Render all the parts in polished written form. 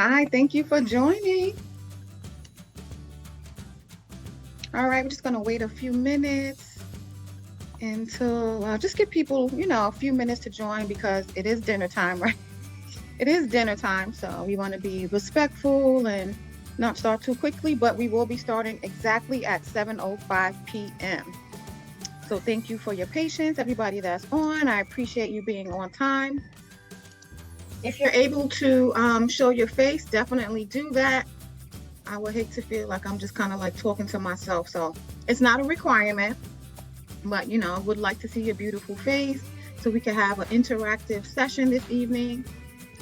Hi, thank you for joining. All right, we're just going to wait a few minutes until just give people, a few minutes to join because it is dinner time, right? It is dinner time, so we want to be respectful and not start too quickly, but we will be starting exactly at 7:05 p.m. So thank you for your patience, everybody that's on. I appreciate you being on time. If you're able to show your face, definitely do that. I would hate to feel like I'm just kind of like talking to myself. So it's not a requirement, but I would like to see your beautiful face so we can have an interactive session this evening.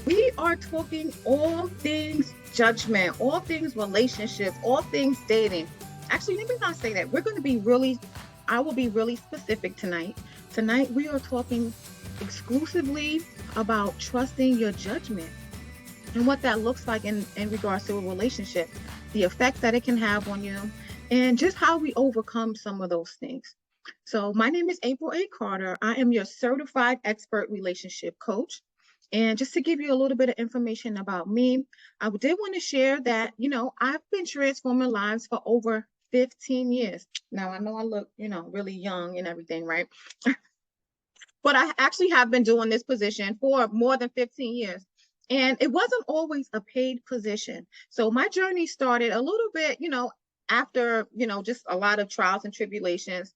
We are talking all things judgment, all things relationships, all things dating. Actually, let me not say that. I will be really specific tonight. Tonight, we are talking exclusively about trusting your judgment and what that looks like in regards to a relationship, the effect that it can have on you, and just how we overcome some of those things. So, my name is April A. Carter. I am your certified expert relationship coach. And just to give you a little bit of information about me, I did want to share that, I've been transforming lives for over 15 years. Now, I know I look, really young and everything, right? But I actually have been doing this position for more than 15 years. And it wasn't always a paid position. So my journey started a little bit, after, just a lot of trials and tribulations.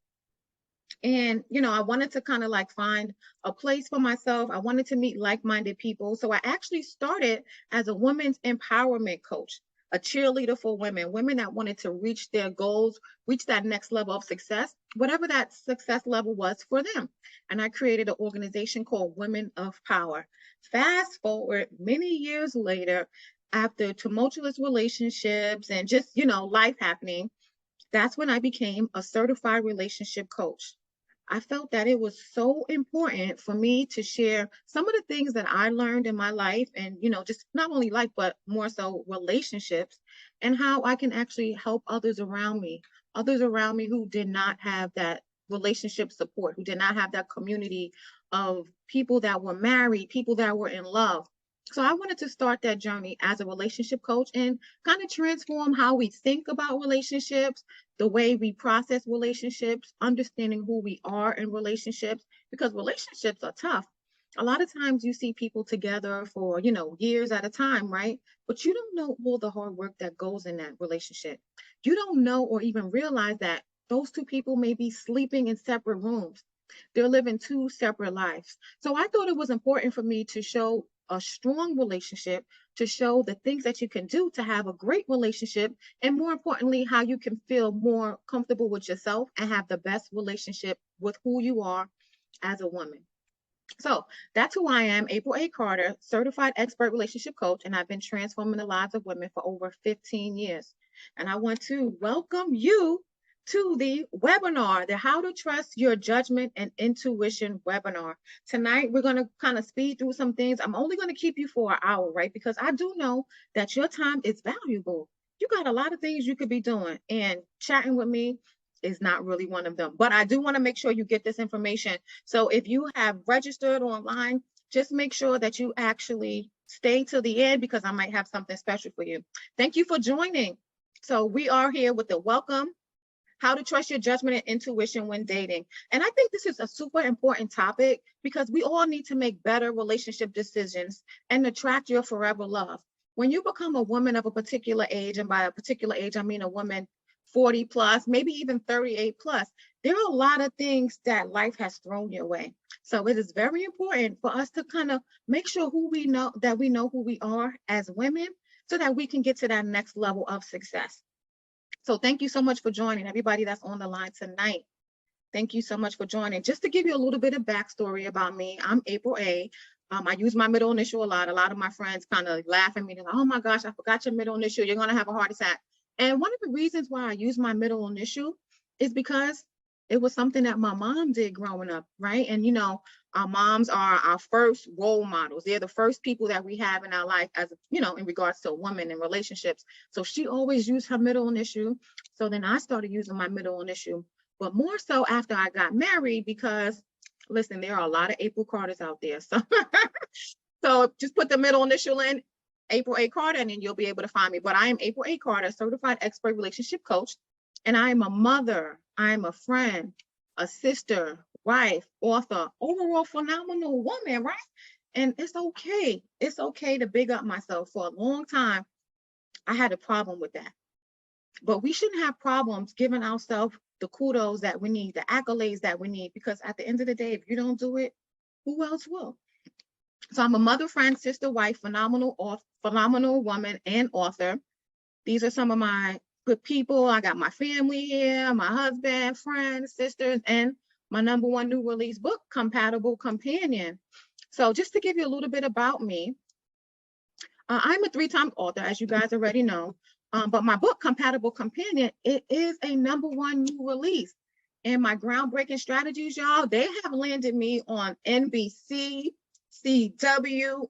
And, I wanted to kind of like find a place for myself. I wanted to meet like minded people. So I actually started as a women's empowerment coach, a cheerleader for women, women that wanted to reach their goals, reach that next level of success, whatever that success level was for them. And I created an organization called Women of Power. Fast forward many years later, after tumultuous relationships and just, life happening, that's when I became a certified relationship coach. I felt that it was so important for me to share some of the things that I learned in my life and, just not only life, but more so relationships and how I can actually help others around me who did not have that relationship support, who did not have that community of people that were married, people that were in love. So I wanted to start that journey as a relationship coach and kind of transform how we think about relationships, the way we process relationships, understanding who we are in relationships, because relationships are tough. A lot of times you see people together for, years at a time, right? But you don't know all the hard work that goes in that relationship. You don't know or even realize that those two people may be sleeping in separate rooms. They're living two separate lives. So I thought it was important for me to show a strong relationship, to show the things that you can do to have a great relationship, and more importantly, how you can feel more comfortable with yourself and have the best relationship with who you are as a woman. So that's who I am, April A. Carter, certified expert relationship coach, and I've been transforming the lives of women for over 15 years. And I want to welcome you to the webinar, the How to Trust Your Judgment and Intuition webinar. Tonight, we're going to kind of speed through some things. I'm only going to keep you for an hour, right? Because I do know that your time is valuable. You got a lot of things you could be doing, and chatting with me is not really one of them. But I do want to make sure you get this information. So if you have registered online, just make sure that you actually stay to the end because I might have something special for you. Thank you for joining. So we are here with the welcome, how to trust your judgment and intuition when dating. And I think this is a super important topic because we all need to make better relationship decisions and attract your forever love. When you become a woman of a particular age, and by a particular age, I mean a woman 40 plus, maybe even 38 plus, there are a lot of things that life has thrown your way. So it is very important for us to kind of make sure we know who we are as women so that we can get to that next level of success. So thank you so much for joining, everybody that's on the line tonight. Thank you so much for joining. Just to give you a little bit of backstory about me, I'm April A. I use my middle initial a lot. A lot of my friends kind of laugh at me. They're like, oh my gosh, I forgot your middle initial. You're going to have a heart attack. And one of the reasons why I use my middle initial is because it was something that my mom did growing up, right? And, our moms are our first role models. They're the first people that we have in our life as, in regards to women and relationships. So she always used her middle initial. So then I started using my middle initial, but more so after I got married because, listen, there are a lot of April Carters out there. So, so just put the middle initial in. April A. Carter, and then you'll be able to find me. But I am April A. Carter, certified expert relationship coach, and I am a mother, I am a friend, a sister, wife, author, overall phenomenal woman, right? And it's okay. It's okay to big up myself. For a long time, I had a problem with that. But we shouldn't have problems giving ourselves the kudos that we need, the accolades that we need, because at the end of the day, if you don't do it, who else will? So I'm a mother, friend, sister, wife, phenomenal woman, and author. These are some of my good people. I got my family here, my husband, friends, sisters, and my #1 new release book, Compatible Companion. So just to give you a little bit about me, I'm a 3-time author, as you guys already know. But my book, Compatible Companion, it is a #1 new release. And my groundbreaking strategies, y'all, they have landed me on NBC, CW,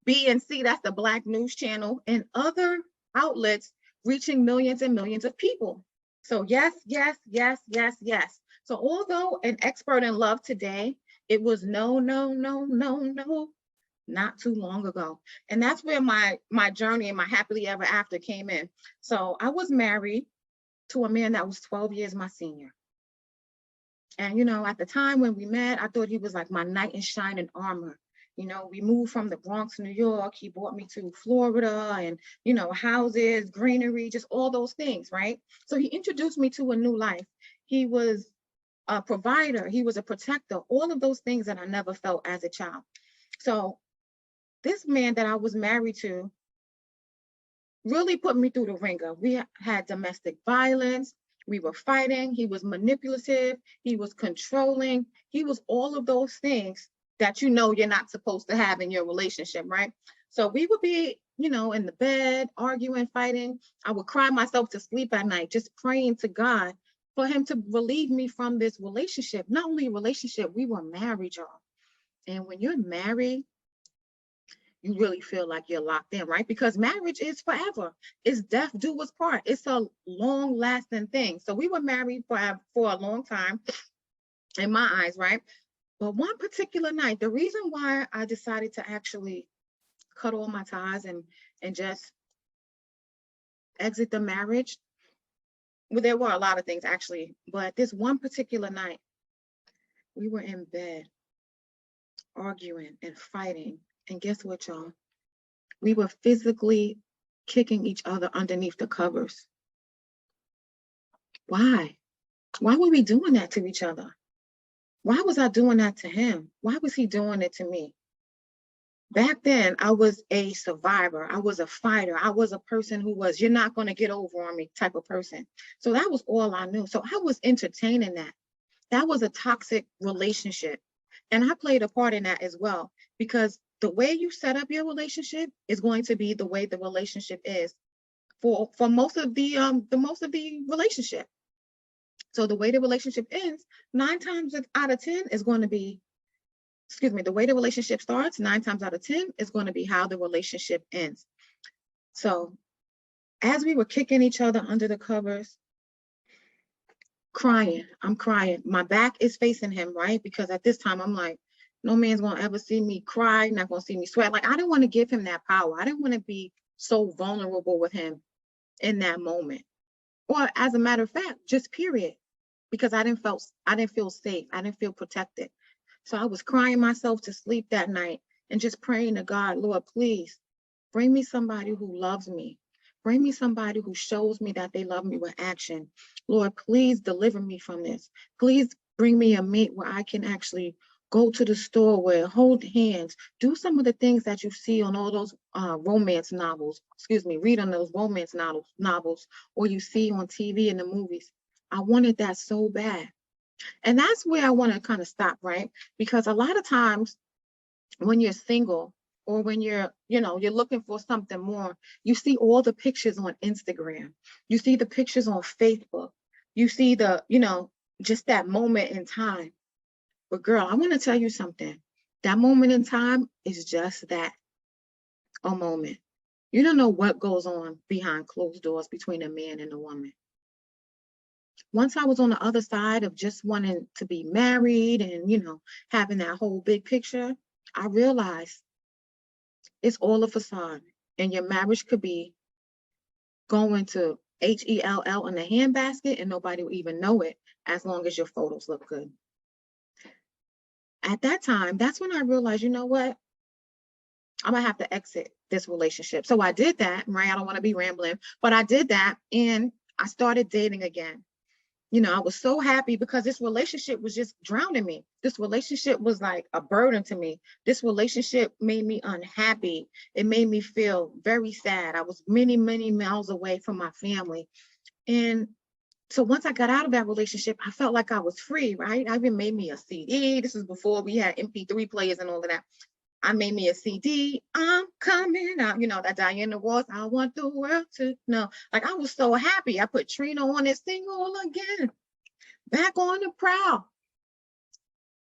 BNC, that's the Black News Channel, and other outlets, reaching millions and millions of people. So yes, yes, yes, yes, yes. So although an expert in love today, it was no, no, no, no, no, not too long ago. And that's where my journey and my happily ever after came in. So I was married to a man that was 12 years my senior. And, you know, at the time when we met, I thought he was like my knight in shining armor. You know, we moved from the Bronx, New York. He brought me to Florida and, you know, houses, greenery, just all those things, right? So he introduced me to a new life. He was a provider. He was a protector, all of those things that I never felt as a child. So this man that I was married to really put me through the ringer. We had domestic violence. We were fighting. He was manipulative. He was controlling. He was all of those things that you know you're not supposed to have in your relationship, right? So we would be, you know, in the bed, arguing, fighting. I would cry myself to sleep at night, just praying to God for him to relieve me from this relationship. Not only a relationship, we were married, y'all. And when you're married, you really feel like you're locked in, right? Because marriage is forever. It's death do us part. It's a long lasting thing. So we were married for a long time in my eyes, right? But one particular night, the reason why I decided to actually cut all my ties and just exit the marriage, well, there were a lot of things actually, but this one particular night, we were in bed arguing and fighting. And guess what, y'all? We were physically kicking each other underneath the covers. Why? Why were we doing that to each other? Why was I doing that to him? Why was he doing it to me? Back then, I was a survivor. I was a fighter. I was a person who was, you're not going to get over on me type of person. So that was all I knew. So I was entertaining that. That was a toxic relationship. And I played a part in that as well, because the way you set up your relationship is going to be the way the relationship is for most of the relationship. So the way the relationship ends, 9 times out of 10 is going to be, the way the relationship starts, 9 times out of 10 is going to be how the relationship ends. So as we were kicking each other under the covers, crying, I'm crying. My back is facing him, right? Because at this time, I'm like, no man's gonna ever see me cry, not gonna see me sweat. Like, I didn't want to give him that power. I didn't want to be so vulnerable with him in that moment. Or as a matter of fact, just period. Because I didn't feel safe. I didn't feel protected. So I was crying myself to sleep that night and just praying to God, Lord, please bring me somebody who loves me. Bring me somebody who shows me that they love me with action. Lord, please deliver me from this. Please bring me a mate where I can actually go to the store, where hold hands, do some of the things that you see on all those romance novels. Read on those romance novels, or you see on TV and the movies. I wanted that so bad. And that's where I want to kind of stop, right? Because a lot of times when you're single, or when you're looking for something more, you see all the pictures on Instagram. You see the pictures on Facebook. You see just that moment in time. But girl, I want to tell you something. That moment in time is just that, a moment. You don't know what goes on behind closed doors between a man and a woman. Once I was on the other side of just wanting to be married and, having that whole big picture, I realized it's all a facade. and your marriage could be going to HELL in the handbasket and nobody will even know it as long as your photos look good. At that time, that's when I realized, you know what? I'm gonna have to exit this relationship. So I did that, right? I don't want to be rambling, but I did that and I started dating again. You know, I was so happy because this relationship was just drowning me. This relationship was like a burden to me. This relationship made me unhappy. It made me feel very sad. I was many, many miles away from my family. And so once I got out of that relationship, I felt like I was free, right? I even made me a CD. This was before we had MP3 players and all of that. I made me a CD. I'm coming out. You know, that Diana Ross, I want the world to know. Like, I was so happy. I put Trina on it, single again, back on the prowl.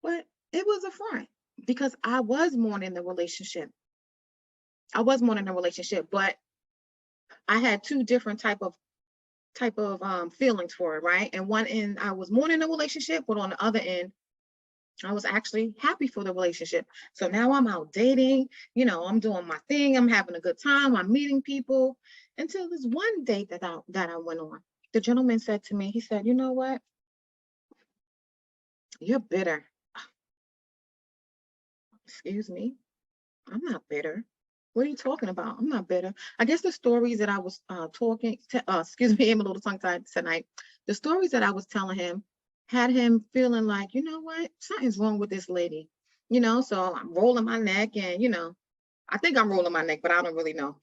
But it was a front because I was mourning the relationship. I was mourning the relationship, but I had two different type of feelings for it, right? And one end, I was mourning the relationship, but on the other end, I was actually happy for the relationship. So now I'm out dating, you know, I'm doing my thing, I'm having a good time, I'm meeting people. Until this one date that I went on. The gentleman said to me, he said, you know what? You're bitter. Excuse me. I'm not bitter. What are you talking about? I'm not bitter. I guess the stories that I was excuse me, I'm a little tongue-tied tonight. The stories that I was telling him had him feeling like, you know what? Something's wrong with this lady. You know, so I'm rolling my neck and, you know, I think I'm rolling my neck, but I don't really know.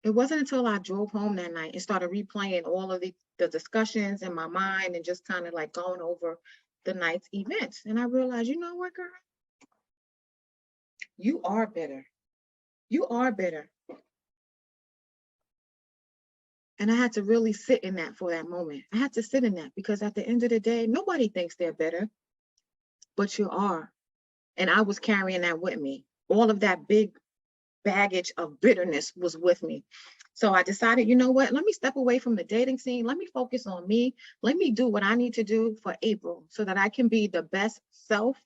It wasn't until I drove home that night and started replaying all of the discussions in my mind and just kind of like going over the night's events. And I realized, you know what, girl? You are bitter. You are bitter. And I had to really sit in that for that moment. I had to sit in that because at the end of the day, nobody thinks they're bitter, but you are. And I was carrying that with me. All of that big baggage of bitterness was with me. So I decided, you know what? Let me step away from the dating scene. Let me focus on me. Let me do what I need to do for April so that I can be the best self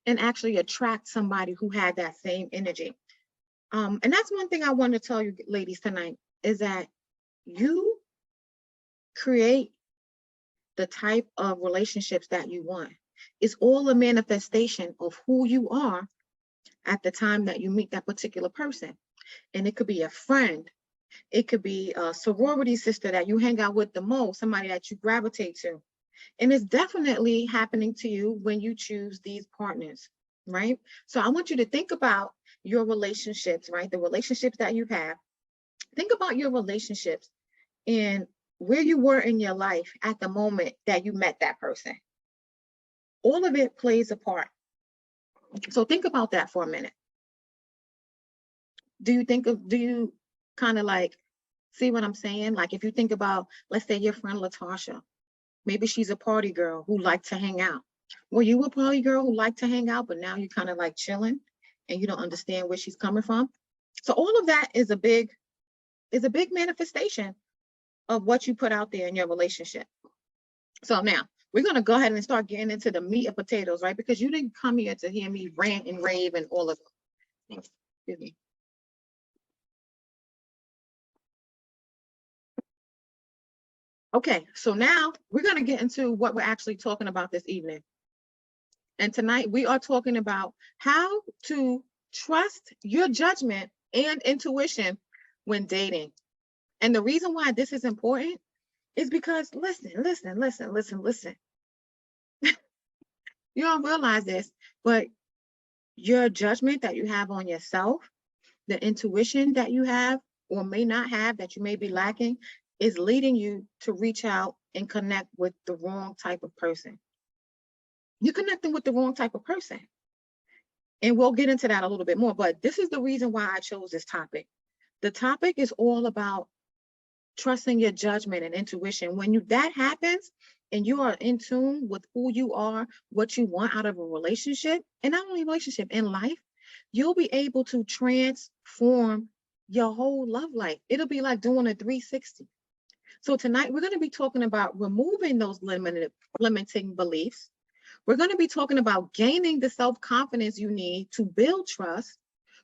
and actually attract somebody who had that same energy. And that's one thing I want to tell you ladies tonight is that you create the type of relationships that you want. It's all a manifestation of who you are at the time that you meet that particular person. And it could be a friend. It could be a sorority sister that you hang out with the most, somebody that you gravitate to. And it's definitely happening to you when you choose these partners, right? So I want you to think about your relationships, right? The relationships that you have. Think about your relationships and where you were in your life at the moment that you met that person. All of it plays a part. So think about that for a minute. Do you kind of like see what I'm saying? Like if you think about, let's say your friend Latasha, maybe she's a party girl who liked to hang out. Were you a party girl who liked to hang out, but now you're kind of like chilling and you don't understand where she's coming from? So all of that is a big manifestation of what you put out there in your relationship. So now we're going to go ahead and start getting into the meat and potatoes, right? Because you didn't come here to hear me rant and rave and all of things. Excuse me. Okay, so now we're going to get into what we're actually talking about this evening. And tonight we are talking about how to trust your judgment and intuition when dating. And the reason why this is important is because listen. You don't realize this, but your judgment that you have on yourself, the intuition that you have or may not have that you may be lacking is leading you to reach out and connect with the wrong type of person. You're connecting with the wrong type of person. And we'll get into that a little bit more, but this is the reason why I chose this topic. The topic is all about trusting your judgment and intuition. When that happens and you are in tune with who you are, what you want out of a relationship, and not only relationship, in life, you'll be able to transform your whole love life. It'll be like doing a 360. So tonight we're going to be talking about removing those limiting beliefs. We're going to be talking about gaining the self-confidence you need to build trust.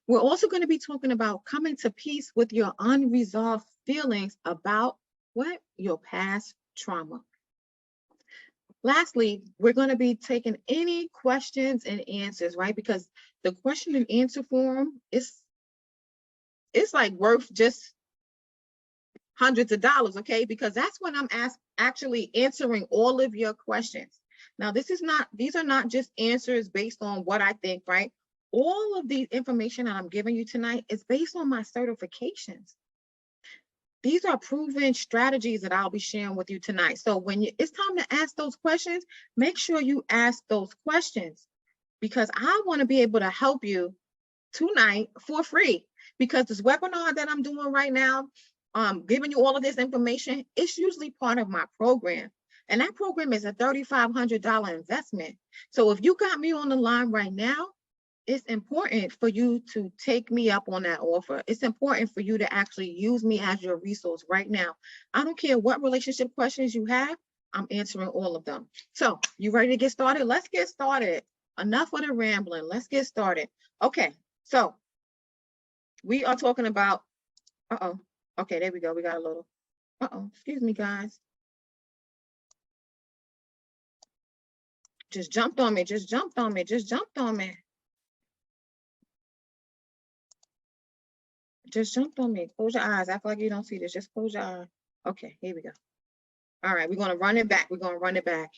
We're also going to be talking about coming to peace with your unresolved feelings about what? Your past trauma. Lastly, we're going to be taking any questions and answers, right? Because the question and answer form is it's like worth just hundreds of dollars, okay? Because that's when I'm actually answering all of your questions. Now, these are not just answers based on what I think, right? All of the information that I'm giving you tonight is based on my certifications. These are proven strategies that I'll be sharing with you tonight. So when it's time to ask those questions, make sure you ask those questions, because I want to be able to help you tonight for free. Because this webinar that I'm doing right now, giving you all of this information, it's usually part of my program. And that program is a $3,500 investment. So if you got me on the line right now, it's important for you to take me up on that offer. It's important for you to actually use me as your resource right now. I don't care what relationship questions you have, I'm answering all of them. So you ready to get started? Let's get started. Enough of the rambling. Let's get started. Okay, so we are talking about, okay, there we go. We got a little, excuse me, guys. Just jumped on me, just jumped on me, just jumped on me. Just jumped on me. Close your eyes. Act like you don't see this. Just close your eyes. Okay, here we go. All right, we're going to run it back. We're going to run it back.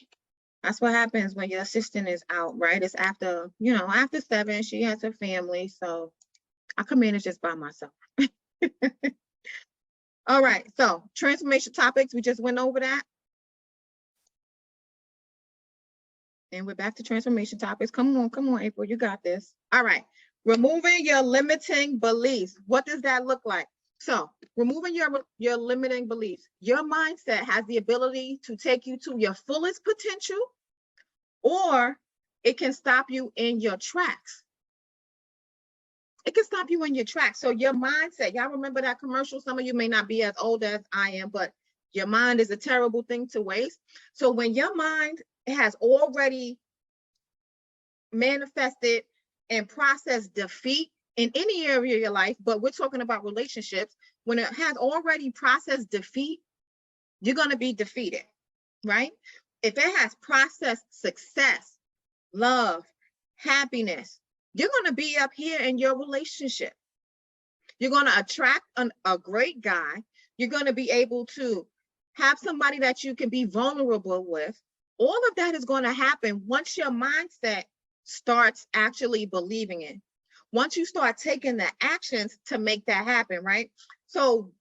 That's what happens when your assistant is out, right? It's after, after 7, she has her family. So I come in, it's just by myself. All right, so transformation topics, we just went over that. And we're back to transformation topics. Come on, April, you got this. All right, removing your limiting beliefs. What does that look like? So removing your limiting beliefs. Your mindset has the ability to take you to your fullest potential, or it can stop you in your tracks. It can stop you in your tracks. So your mindset, y'all remember that commercial? Some of you may not be as old as I am, but your mind is a terrible thing to waste. So when your mind has already manifested and processed defeat in any area of your life, but we're talking about relationships, when it has already processed defeat, you're going to be defeated, right? If it has processed success, love, happiness, you're going to be up here in your relationship. You're going to attract a great guy. You're going to be able to have somebody that you can be vulnerable with. All of that is going to happen once your mindset starts actually believing it. Once you start taking the actions to make that happen, right? So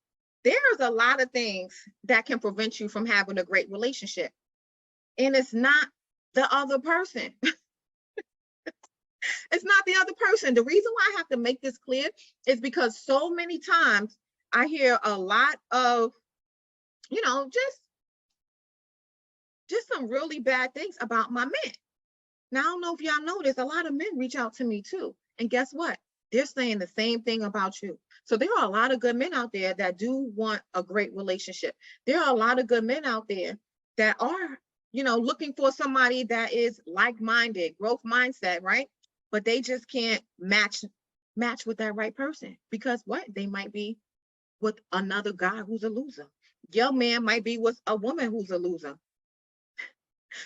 there's a lot of things that can prevent you from having a great relationship. And it's not the other person. It's not the other person. The reason why I have to make this clear is because so many times I hear a lot of, just some really bad things about my men. Now, I don't know if y'all know this, a lot of men reach out to me too. And guess what? They're saying the same thing about you. So there are a lot of good men out there that do want a great relationship. There are a lot of good men out there that are, looking for somebody that is like-minded, growth mindset, right? But they just can't match with that right person, because what? They might be with another guy who's a loser. Your man might be with a woman who's a loser.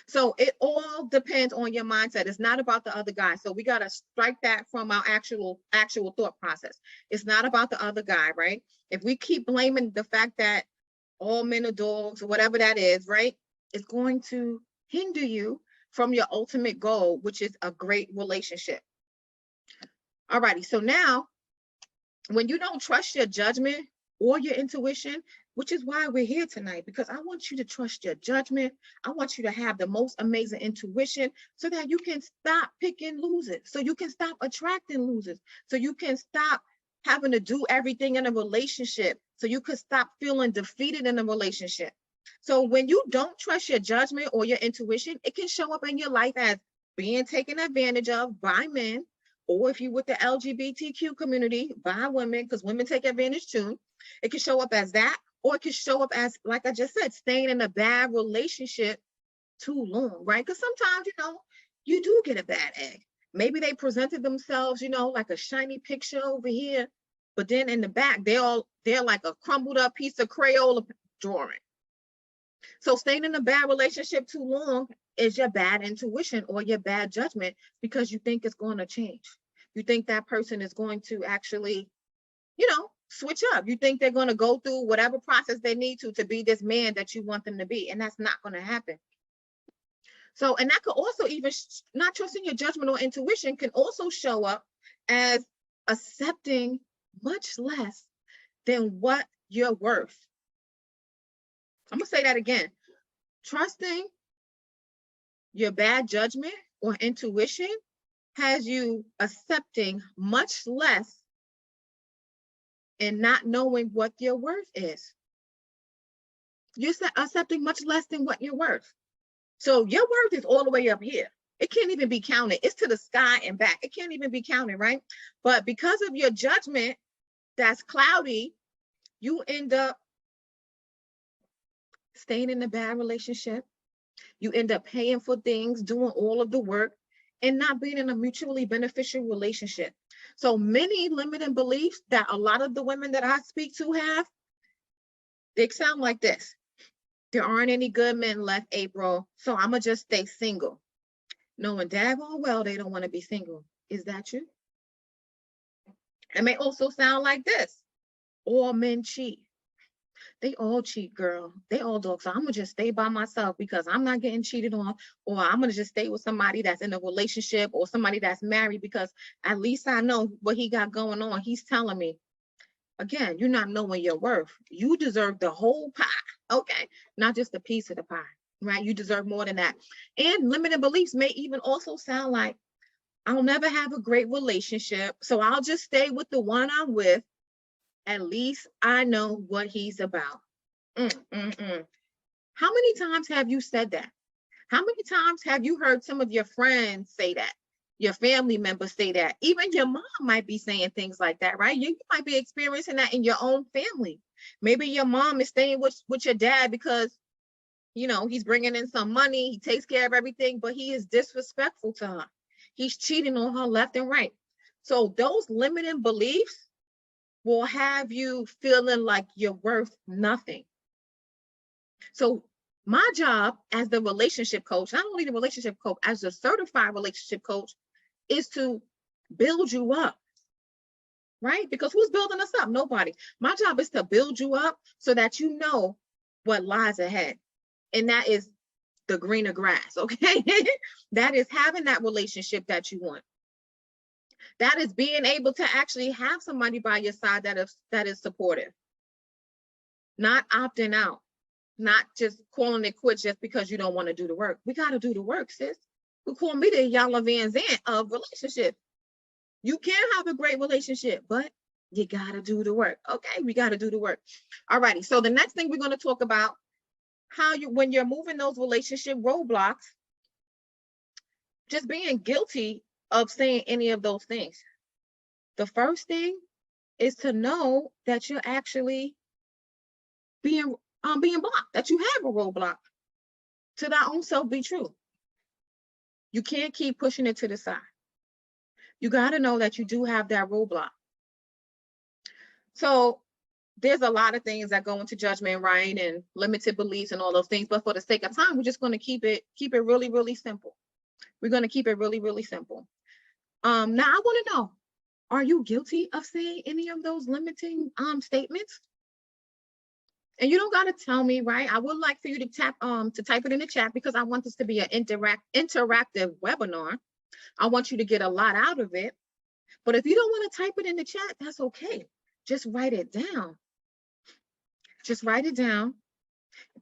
So it all depends on your mindset. It's not about the other guy. So we got to strike that from our actual thought process. It's not about the other guy, right? If we keep blaming the fact that all men are dogs or whatever that is, right? It's going to hinder you from your ultimate goal, which is a great relationship. All righty. So now, when you don't trust your judgment or your intuition, which is why we're here tonight, because I want you to trust your judgment. I want you to have the most amazing intuition so that you can stop picking losers, so you can stop attracting losers, so you can stop having to do everything in a relationship, so you can stop feeling defeated in a relationship. So when you don't trust your judgment or your intuition, it can show up in your life as being taken advantage of by men, or if you're with the LGBTQ community, by women, because women take advantage too. It can show up as that, or it can show up as, like I just said, staying in a bad relationship too long, right? Because sometimes, you do get a bad egg. Maybe they presented themselves, you know, like a shiny picture over here, but then in the back, they're like a crumbled up piece of Crayola drawing. So staying in a bad relationship too long is your bad intuition or your bad judgment because you think it's going to change. You think that person is going to actually, you know, switch up. You think they're going to go through whatever process they need to be this man that you want them to be. And that's not going to happen. So, and that could also even not trusting your judgment or intuition can also show up as accepting much less than what you're worth. I'm going to say that again. Trusting your bad judgment or intuition has you accepting much less and not knowing what your worth is. You're accepting much less than what you're worth. So your worth is all the way up here. It can't even be counted. It's to the sky and back. It can't even be counted, right? But because of your judgment that's cloudy, you end up staying in a bad relationship. You end up paying for things, doing all of the work, and not being in a mutually beneficial relationship. So many limiting beliefs that a lot of the women that I speak to have, they sound like this. There aren't any good men left, April, so I'm going to just stay single. Knowing daggone well they don't want to be single. Is that you? It may also sound like this. All men cheat. They all cheat, girl. They all dogs. So I'm going to just stay by myself because I'm not getting cheated on, or I'm going to just stay with somebody that's in a relationship or somebody that's married because at least I know what he got going on. He's telling me. Again, you're not knowing your worth. You deserve the whole pie, okay? Not just a piece of the pie, right? You deserve more than that. And limited beliefs may even also sound like, I'll never have a great relationship, so I'll just stay with the one I'm with. At least I know what he's about. How many times have you said that? How many times have you heard some of your friends say that? Your family members say that. Even your mom might be saying things like that, right? You might be experiencing that in your own family. Maybe your mom is staying with your dad because, you know, he's bringing in some money. He takes care of everything, but he is disrespectful to her. He's cheating on her left and right. So those limiting beliefs will have you feeling like you're worth nothing. So my job as the relationship coach, not only the relationship coach, as a certified relationship coach, is to build you up, right? Because who's building us up? Nobody. My job is to build you up so that you know what lies ahead. And that is the greener grass, okay? That is having that relationship that you want. That is being able to actually have somebody by your side that is supportive. Not opting out, not just calling it quits just because you don't want to do the work. We got to do the work, sis. We call me the Yalla Van Zandt of relationship. You can have a great relationship, but you got to do the work. Okay, we got to do the work. All righty. So the next thing we're going to talk about how you, when you're moving those relationship roadblocks, just being guilty of saying any of those things. The first thing is to know that you're actually being blocked, that you have a roadblock. To thy own self be true. You can't keep pushing it to the side. You got to know that you do have that roadblock. So there's a lot of things that go into judgment, right? And limited beliefs and all those things. But for the sake of time, we're just going to keep it really, really simple. We're going to keep it really, really simple. Now I want to know, are you guilty of saying any of those limiting statements? And you don't got to tell me, right? I would like for you to type it in the chat because I want this to be an interactive webinar. I want you to get a lot out of it. But if you don't want to type it in the chat, that's okay. Just write it down. Just write it down.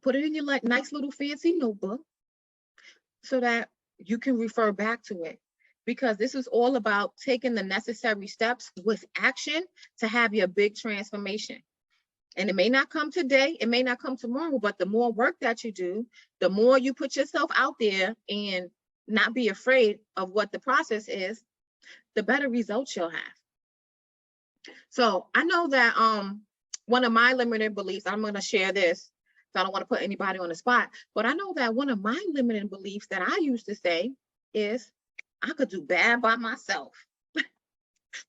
Put it in your nice little fancy notebook so that you can refer back to it. Because this is all about taking the necessary steps with action to have your big transformation. And it may not come today, it may not come tomorrow, but the more work that you do, the more you put yourself out there and not be afraid of what the process is, the better results you'll have. So I know that one of my limiting beliefs, I'm going to share this, so I don't want to put anybody on the spot, but I know that one of my limiting beliefs that I used to say is, I could do bad by myself.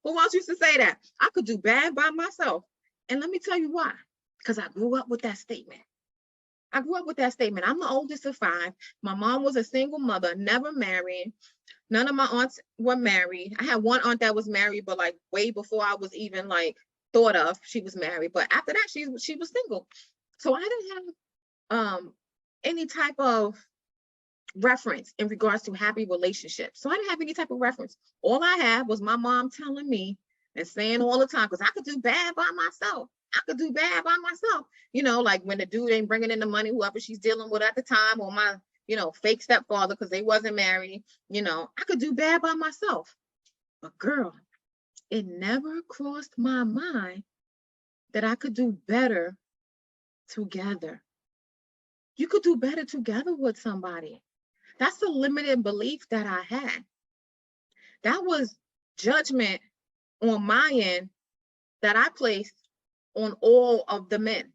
Who else used to say that? I could do bad by myself. And let me tell you why. Because I grew up with that statement. I grew up with that statement. I'm the oldest of 5. My mom was a single mother, never married. None of my aunts were married. I had one aunt that was married, but like way before I was even like thought of, she was married. But after that, she was single. So I didn't have any type of reference in regards to happy relationships. So I didn't have any type of reference. All I had was my mom telling me and saying all the time, because I could do bad by myself. I could do bad by myself. You know, like when the dude ain't bringing in the money, whoever she's dealing with at the time, or my, you know, fake stepfather, because they wasn't married, you know, I could do bad by myself. But girl, it never crossed my mind that I could do better together. You could do better together with somebody. That's the limited belief that I had. That was judgment on my end that I placed on all of the men.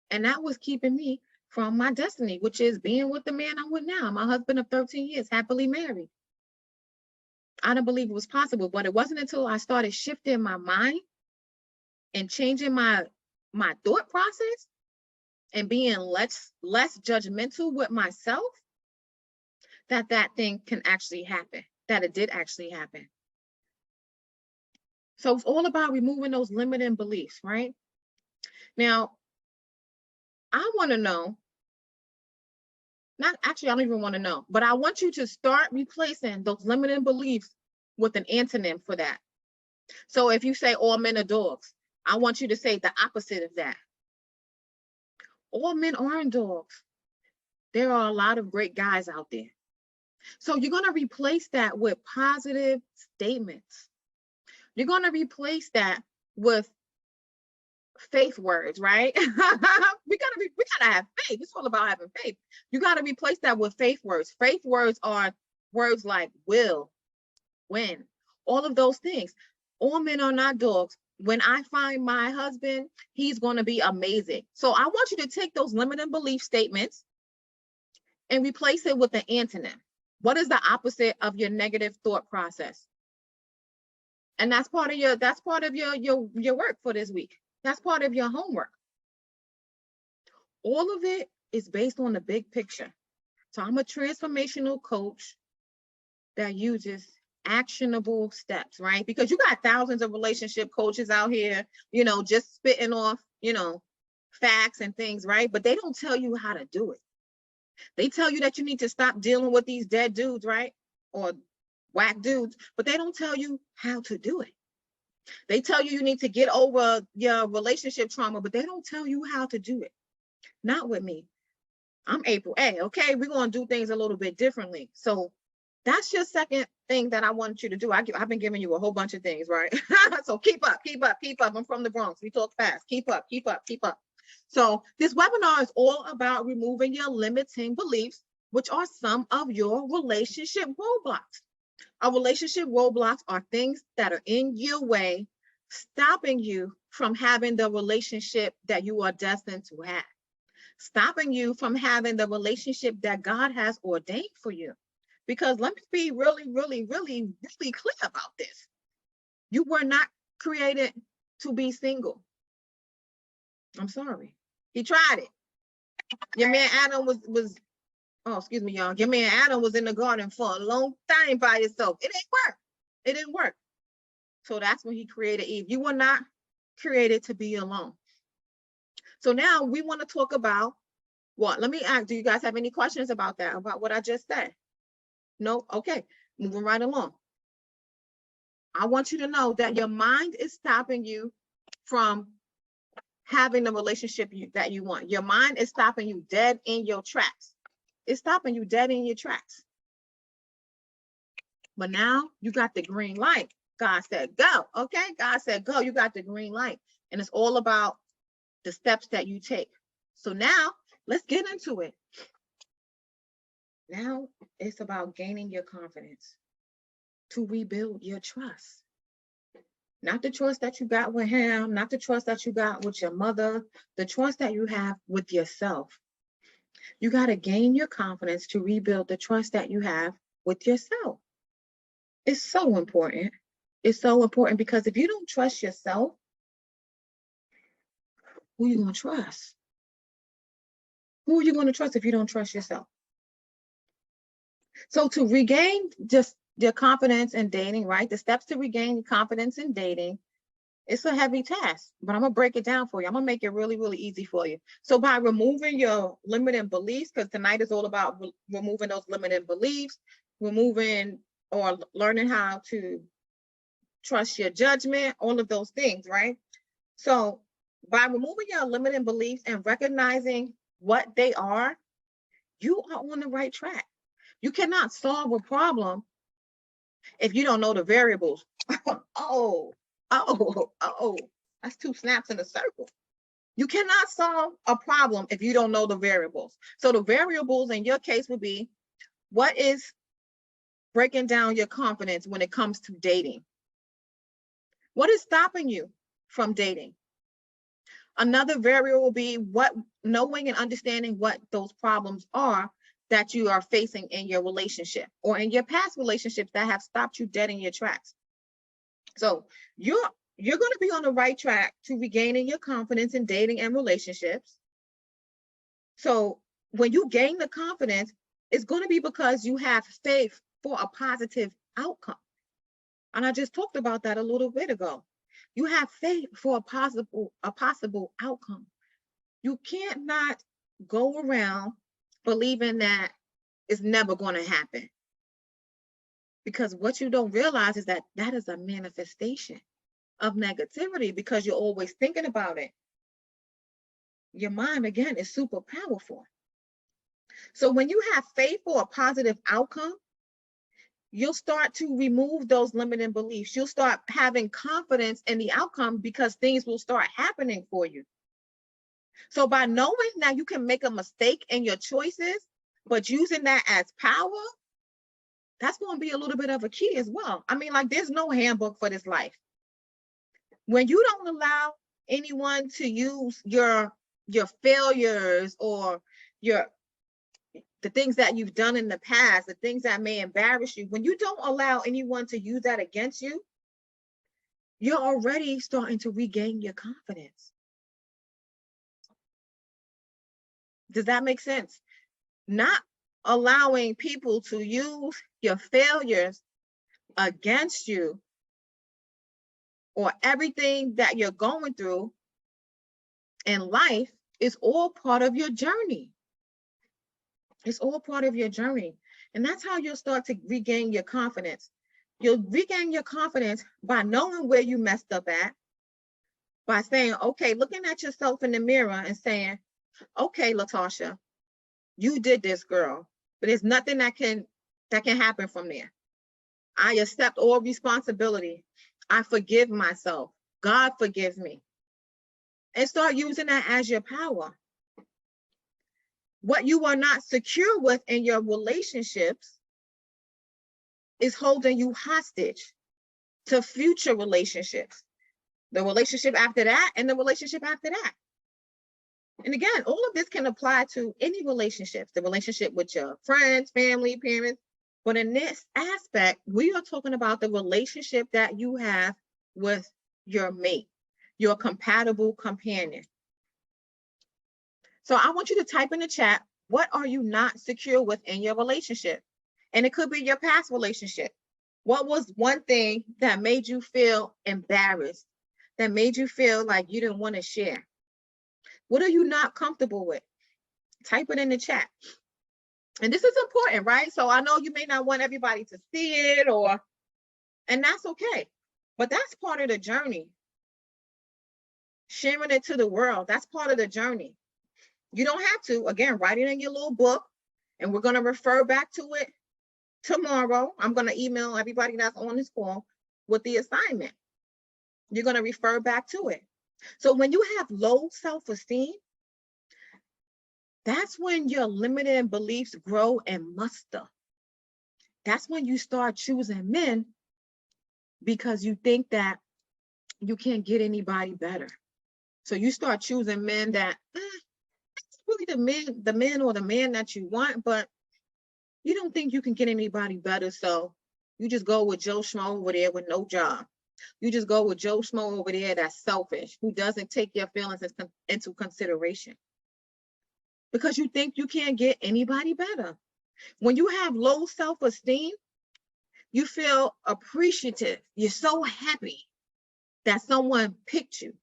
And that was keeping me from my destiny, which is being with the man I'm with now, my husband of 13 years, happily married. I didn't believe it was possible, but it wasn't until I started shifting my mind and changing my thought process and being less judgmental with myself that thing can actually happen, that it did actually happen. So it's all about removing those limiting beliefs, right? Now, I want to know, not actually, I don't even want to know, but I want you to start replacing those limiting beliefs with an antonym for that. So if you say all men are dogs, I want you to say the opposite of that. All men aren't dogs. There are a lot of great guys out there. So you're going to replace that with positive statements. You're going to replace that with faith words, right? we gotta have faith. It's all about having faith. You got to replace that with faith words. Faith words are words like will, when, all of those things. All men are not dogs. When I find my husband, he's going to be amazing. So I want you to take those limiting belief statements and replace it with an antonym. What is the opposite of your negative thought process? And that's part of your work for this week. That's part of your homework. All of it is based on the big picture. So I'm a transformational coach that uses actionable steps, right? Because you got thousands of relationship coaches out here, you know, just spitting off, you know, facts and things, right? But they don't tell you how to do it. They tell you that you need to stop dealing with these dead dudes, right? Or whack dudes, but they don't tell you how to do it. They tell you you need to get over your relationship trauma, but they don't tell you how to do it. Not with me. I'm April A, okay? We're going to do things a little bit differently. So that's your second thing that I want you to do. I've been giving you a whole bunch of things, right? So keep up. I'm from the Bronx. We talk fast. Keep up. So this webinar is all about removing your limiting beliefs, which are some of your relationship roadblocks. Our relationship roadblocks are things that are in your way, stopping you from having the relationship that you are destined to have, stopping you from having the relationship that God has ordained for you. Because let me be really clear about this. You were not created to be single. I'm sorry. He tried it. Your man Adam was oh, excuse me, y'all. Your man Adam was in the garden for a long time by himself. It didn't work. So that's when he created Eve. You were not created to be alone. So now we want to talk about what? Let me ask, do you guys have any questions about that, about what I just said? No? Okay, moving right along. I want you to know that your mind is stopping you from having the relationship that you want. Your mind is stopping you dead in your tracks. It's stopping you dead in your tracks. But now you got the green light. God said, go. Okay, God said, go. You got the green light. And it's all about the steps that you take. So now let's get into it. Now it's about gaining your confidence to rebuild your trust. Not the trust that you got with him, not the trust that you got with your mother, the trust that you have with yourself. You got to gain your confidence to rebuild the trust that you have with yourself. It's so important. It's so important because if you don't trust yourself, who are you going to trust? Who are you going to trust if you don't trust yourself? So to regain just your confidence in dating, right? The steps to regain confidence in dating, it's a heavy task, but I'm gonna break it down for you. I'm gonna make it really, really easy for you. So by removing your limiting beliefs, because tonight is all about removing those limiting beliefs, removing or learning how to trust your judgment, all of those things, right? So by removing your limiting beliefs and recognizing what they are, you are on the right track. You cannot solve a problem if you don't know the variables. oh, oh, that's two snaps in a circle. You cannot solve a problem if you don't know the variables. So the variables in your case would be, what is breaking down your confidence when it comes to dating? What is stopping you from dating? Another variable will be what knowing and understanding what those problems are that you are facing in your relationship or in your past relationships that have stopped you dead in your tracks. So you're going to be on the right track to regaining your confidence in dating and relationships. So when you gain the confidence, it's going to be because you have faith for a positive outcome. And I just talked about that a little bit ago. You have faith for a possible outcome. You can't not go around believing that it's never going to happen. Because what you don't realize is that that is a manifestation of negativity because you're always thinking about it. Your mind, again, is super powerful. So when you have faith for a positive outcome, you'll start to remove those limiting beliefs. You'll start having confidence in the outcome because things will start happening for you. So by knowing that you can make a mistake in your choices, but using that as power, that's going to be a little bit of a key as well. I mean, like, there's no handbook for this life. When you don't allow anyone to use your failures or the things that you've done in the past, the things that may embarrass you, when you don't allow anyone to use that against you, you're already starting to regain your confidence. Does that make sense? Not allowing people to use your failures against you or everything that you're going through in life is all part of your journey. It's all part of your journey. And that's how you'll start to regain your confidence. You'll regain your confidence by knowing where you messed up at, by saying, okay, looking at yourself in the mirror and saying, okay, Latasha, you did this, girl, but there's nothing that can happen from there. I accept all responsibility. I forgive myself. God forgives me. And start using that as your power. What you are not secure with in your relationships is holding you hostage to future relationships. The relationship after that and the relationship after that. And again, all of this can apply to any relationships, the relationship with your friends, family, parents. But in this aspect, we are talking about the relationship that you have with your mate, your compatible companion. So I want you to type in the chat, what are you not secure with in your relationship? And it could be your past relationship. What was one thing that made you feel embarrassed, that made you feel like you didn't want to share? What are you not comfortable with? Type it in the chat. And this is important, right? So I know you may not want everybody to see it, and that's okay. But that's part of the journey. Sharing it to the world, that's part of the journey. You don't have to, again, write it in your little book, and we're going to refer back to it tomorrow. I'm going to email everybody that's on this call with the assignment. You're going to refer back to it. So when you have low self-esteem, that's when your limiting beliefs grow and muster. That's when you start choosing men because you think that you can't get anybody better. So you start choosing men that that's really the man or the man that you want, but you don't think you can get anybody better. So You just go with Joe Schmo over there with no job. You just go with Joe Schmo over there that's selfish, who doesn't take your feelings into consideration because you think you can't get anybody better. When you have low self-esteem, you feel appreciative. You're so happy that someone picked you.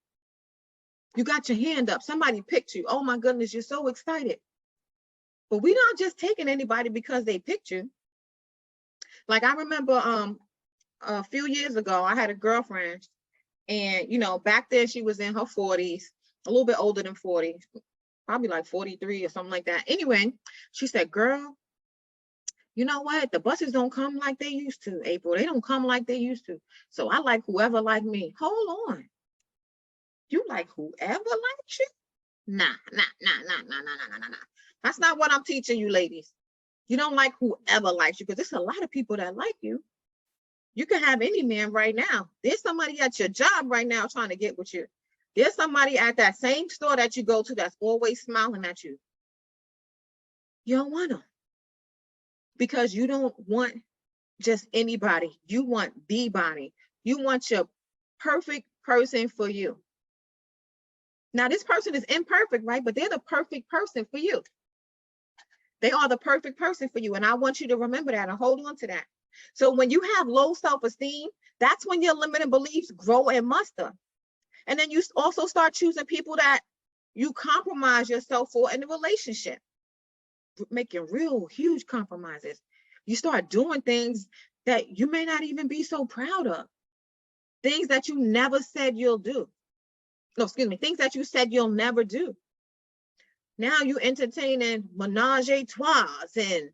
You got your hand up. Somebody picked you. Oh my goodness, you're so excited. But we're not just taking anybody because they picked you. Like I remember a few years ago, I had a girlfriend, and you know, back then she was in her 40s, a little bit older than 40, probably like 43 or something like that. Anyway, she said, girl, you know what? The buses don't come like they used to, April. They don't come like they used to. So I like whoever like me. Hold on. You like whoever likes you? Nah. That's not what I'm teaching you, ladies. You don't like whoever likes you, because there's a lot of people that like you. You can have any man right now. There's somebody at your job right now trying to get with you. There's somebody at that same store that you go to that's always smiling at you. You don't want them because you don't want just anybody. You want the body. You want your perfect person for you. Now, this person is imperfect, right? But they're the perfect person for you. They are the perfect person for you. And I want you to remember that and hold on to that. So when you have low self-esteem, that's when your limiting beliefs grow and muster. And then you also start choosing people that you compromise yourself for in a relationship, making real huge compromises. You start doing things that you may not even be so proud of. Things that you never said you'll do. No, excuse me, things that you said you'll never do. Now you entertaining menage a trois and,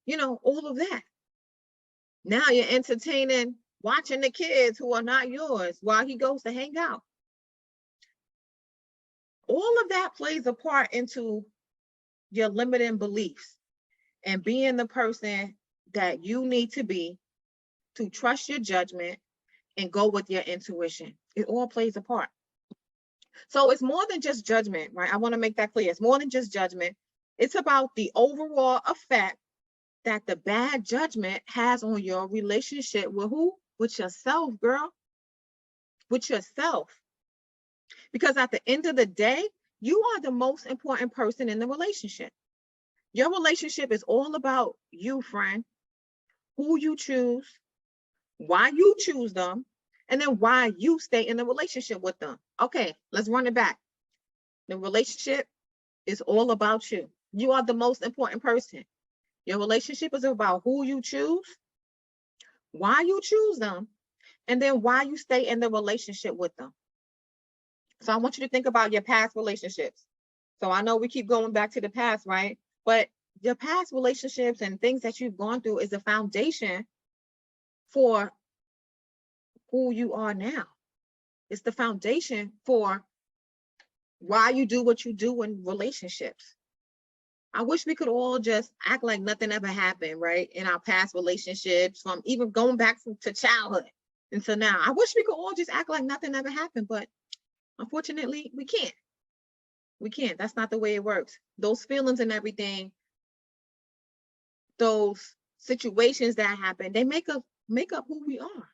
you know, all of that. Now you're entertaining, watching the kids who are not yours while he goes to hang out. All of that plays a part into your limiting beliefs and being the person that you need to be to trust your judgment and go with your intuition. It all plays a part. So it's more than just judgment, right? I want to make that clear. It's more than just judgment. It's about the overall effect that the bad judgment has on your relationship with who? With yourself, girl. With yourself. Because at the end of the day, you are the most important person in the relationship. Your relationship is all about you, friend. Who you choose, why you choose them, and then why you stay in the relationship with them. Okay, let's run it back. The relationship is all about you. You are the most important person. Your relationship is about who you choose, why you choose them, and then why you stay in the relationship with them. So I want you to think about your past relationships. So I know we keep going back to the past, right? But your past relationships and things that you've gone through is the foundation for who you are now. It's the foundation for why you do what you do in relationships. I wish we could all just act like nothing ever happened, right? In our past relationships, from even going back to childhood until now. I wish we could all just act like nothing ever happened, but unfortunately, we can't. We can't. That's not the way it works. Those feelings and everything, those situations that happen, they make up who we are.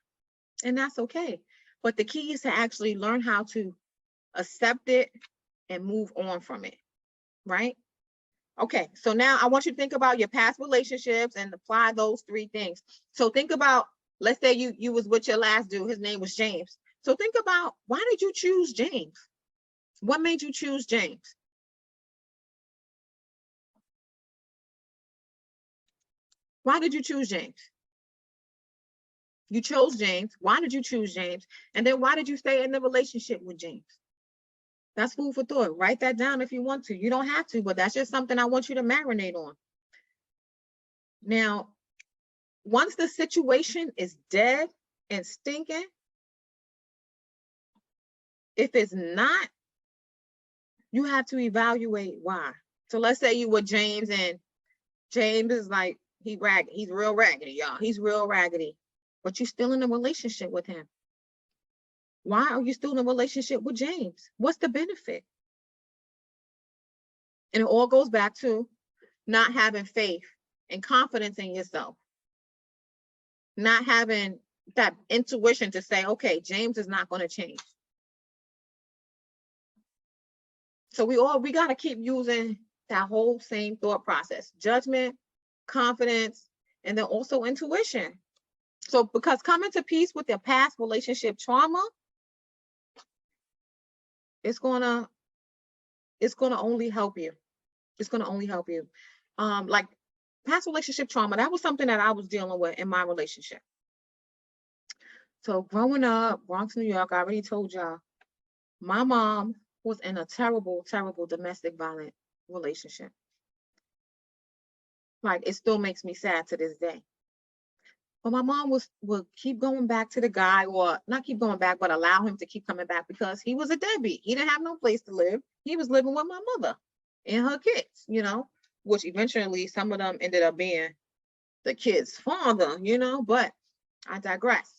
And that's okay. But the key is to actually learn how to accept it and move on from it, right? Okay, so now I want you to think about your past relationships and apply those three things. So think about, let's say you was with your last dude, his name was James. So think about, why did you choose James? What made you choose James? Why did you choose James? You chose James. Why did you choose James? And then why did you stay in the relationship with James? That's food for thought. Write that down if you want to. You don't have to, but that's just something I want you to marinate on. Now, once the situation is dead and stinking, if it's not, you have to evaluate why. So let's say you were James, and James is like, he's real raggedy, y'all. He's real raggedy, but you're still in a relationship with him. Why are you still in a relationship with James? What's the benefit? And it all goes back to not having faith and confidence in yourself. not having that intuition to say, okay, James is not going to change. So we got to keep using that whole same thought process: judgment, confidence, and then also intuition. So because coming to peace with your past relationship trauma, it's gonna only help you. It's gonna only help you. Like past relationship trauma, that was something that I was dealing with in my relationship. So growing up, Bronx, New York, I already told y'all, my mom was in a terrible, terrible domestic violence relationship. Like it still makes me sad to this day. But my mom would keep going back to the guy, or not keep going back, but allow him to keep coming back because he was a deadbeat. He didn't have no place to live. He was living with my mother and her kids, you know, which eventually some of them ended up being the kid's father, you know, but I digress.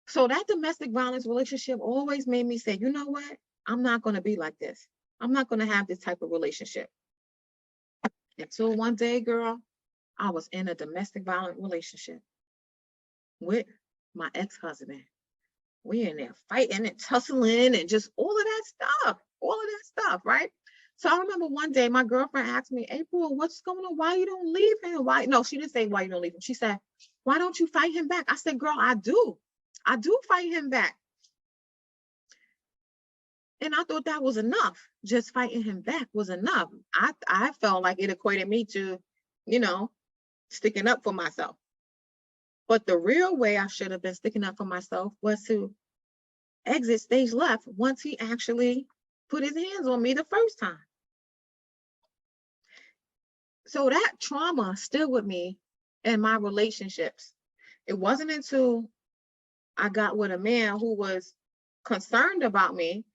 So that domestic violence relationship always made me say, you know what? I'm not going to be like this. I'm not going to have this type of relationship. Until one day, girl, I was in a domestic violent relationship with my ex-husband. We in there fighting and tussling and just all of that stuff, right? So I remember one day my girlfriend asked me, April, what's going on? Why you don't leave him? Why? No, she didn't say why you don't leave him. She said, why don't you fight him back? I said, girl, I do fight him back. And I thought that was enough. Just fighting him back was enough. I felt like it equated me to, you know, sticking up for myself. But the real way I should have been sticking up for myself was to exit stage left once he actually put his hands on me the first time. So that trauma still with me in my relationships. It wasn't until I got with a man who was concerned about me,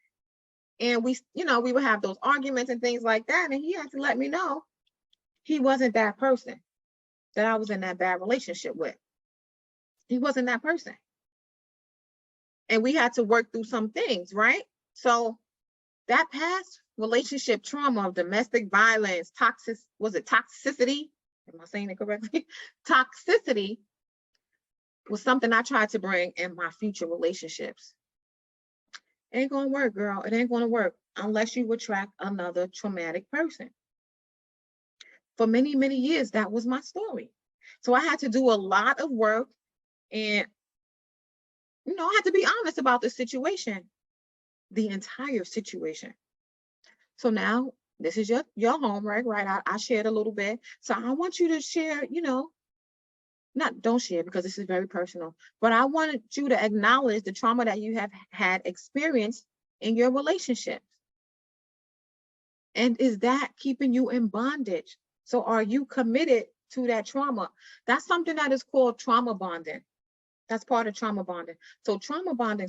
and we would have those arguments and things like that, and he had to let me know he wasn't that person that I was in that bad relationship with. He wasn't that person. And we had to work through some things, right? So that past relationship trauma of domestic violence, toxicity? Am I saying it correctly? Toxicity was something I tried to bring in my future relationships. It ain't gonna work, girl. It ain't gonna work unless you attract another traumatic person. For many, many years, that was my story. So I had to do a lot of work, and I had to be honest about the situation, the entire situation. So now this is your home, right? I shared a little bit. So I want you to share, don't share because this is very personal, but I wanted you to acknowledge the trauma that you have had experienced in your relationships. And is that keeping you in bondage? So are you committed to that trauma? That's something that is called trauma bonding. That's part of trauma bonding. So trauma bonding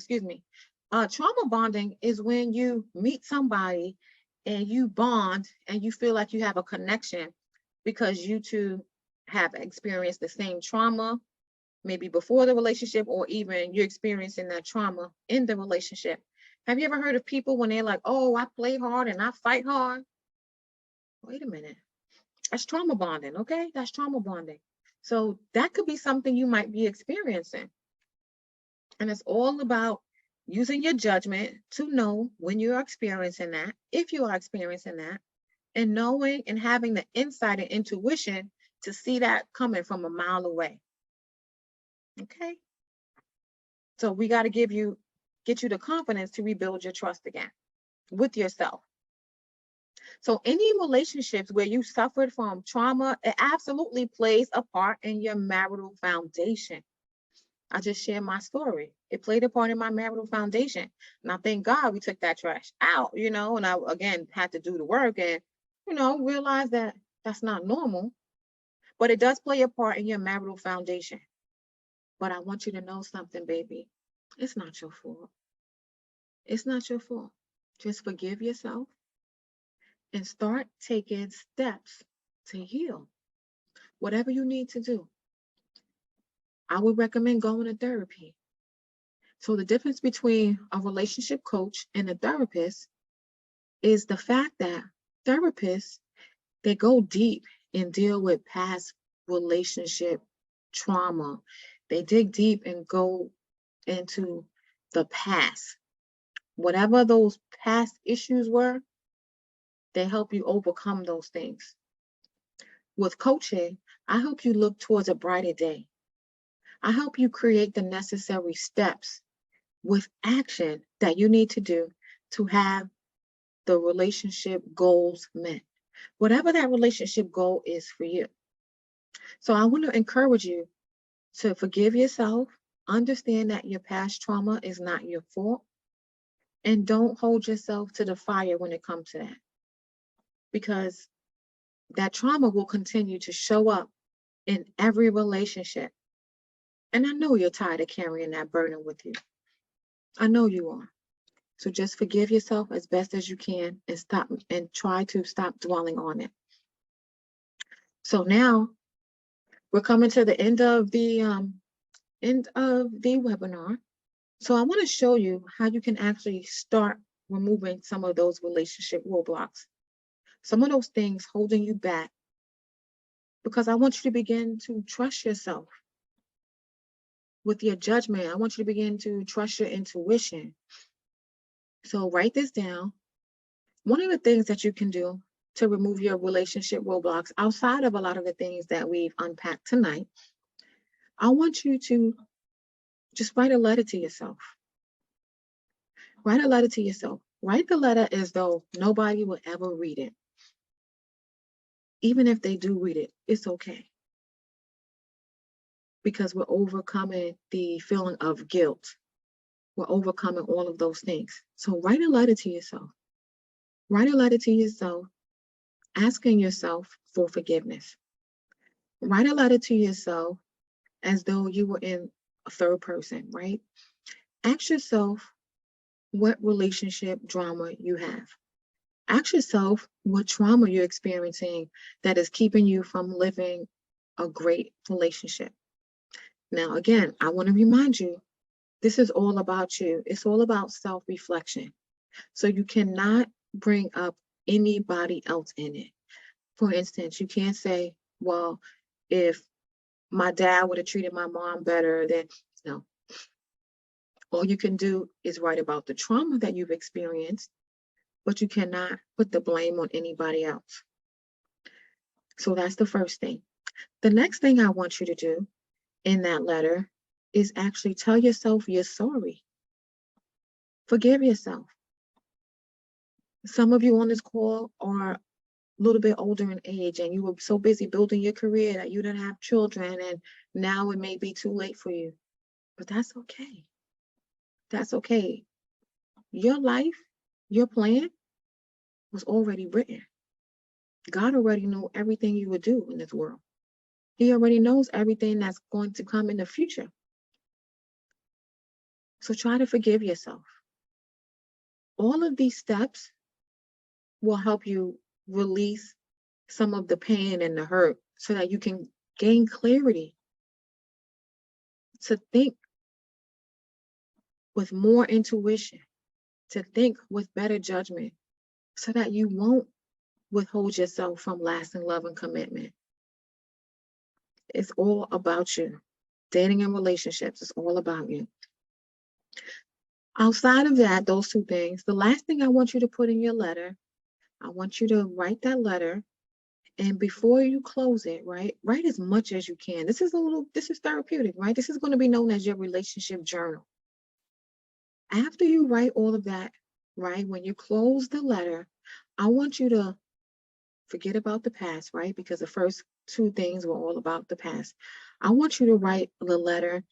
is when you meet somebody and you bond and you feel like you have a connection because you two have experienced the same trauma, maybe before the relationship, or even you're experiencing that trauma in the relationship. Have you ever heard of people when they're like, oh, I play hard and I fight hard? Wait a minute. That's trauma bonding, okay? That's trauma bonding. So that could be something you might be experiencing. And it's all about using your judgment to know when you're experiencing that, if you are experiencing that, and knowing and having the insight and intuition to see that coming from a mile away. Okay? So we got to get you the confidence to rebuild your trust again with yourself. So any relationships where you suffered from trauma, it absolutely plays a part in your marital foundation. I just shared my story. It played a part in my marital foundation. And I thank God we took that trash out, and I, again, had to do the work and, realize that that's not normal. But it does play a part in your marital foundation. But I want you to know something, baby. It's not your fault. It's not your fault. Just forgive yourself and start taking steps to heal. Whatever you need to do. I would recommend going to therapy. So the difference between a relationship coach and a therapist is the fact that therapists, they go deep and deal with past relationship trauma. They dig deep and go into the past. Whatever those past issues were, they help you overcome those things. With coaching, I help you look towards a brighter day. I help you create the necessary steps with action that you need to do to have the relationship goals met, whatever that relationship goal is for you. So I want to encourage you to forgive yourself, understand that your past trauma is not your fault, and don't hold yourself to the fire when it comes to that, because that trauma will continue to show up in every relationship. And I know you're tired of carrying that burden with you. I know you are. So just forgive yourself as best as you can and stop and try to stop dwelling on it. So now we're coming to the end of the webinar. So I want to show you how you can actually start removing some of those relationship roadblocks, some of those things holding you back, because I want you to begin to trust yourself with your judgment. I want you to begin to trust your intuition. So write this down. One of the things that you can do to remove your relationship roadblocks, outside of a lot of the things that we've unpacked tonight, I want you to just write a letter to yourself. Write a letter to yourself. Write the letter as though nobody will ever read it. Even if they do read it, it's okay. Because we're overcoming the feeling of guilt. We're overcoming all of those things. So write a letter to yourself. Write a letter to yourself, asking yourself for forgiveness. Write a letter to yourself as though you were in a third person, right? Ask yourself what relationship drama you have. Ask yourself what trauma you're experiencing that is keeping you from living a great relationship. Now, again, I want to remind you, this is all about you. It's all about self-reflection. So you cannot bring up anybody else in it. For instance, you can't say, well, if my dad would have treated my mom better, then no. All you can do is write about the trauma that you've experienced, but you cannot put the blame on anybody else. So that's the first thing. The next thing I want you to do in that letter is actually tell yourself you're sorry. Forgive yourself. Some of you on this call are a little bit older in age and you were so busy building your career that you didn't have children, and now it may be too late for you. But that's okay. That's okay. Your life, your plan was already written. God already knew everything you would do in this world. He already knows everything that's going to come in the future. So try to forgive yourself. All of these steps will help you release some of the pain and the hurt so that you can gain clarity to think with more intuition, to think with better judgment, so that you won't withhold yourself from lasting love and commitment. It's all about you. Dating and relationships is all about you. Outside of that, those two things, the last thing I want you to put in your letter, I want you to write that letter, and before you close it, right, write as much as you can. This is therapeutic, right? This is going to be known as your relationship journal. After you write all of that, right, when you close the letter, I want you to forget about the past, right? Because the first two things were all about the past. I want you to write the letter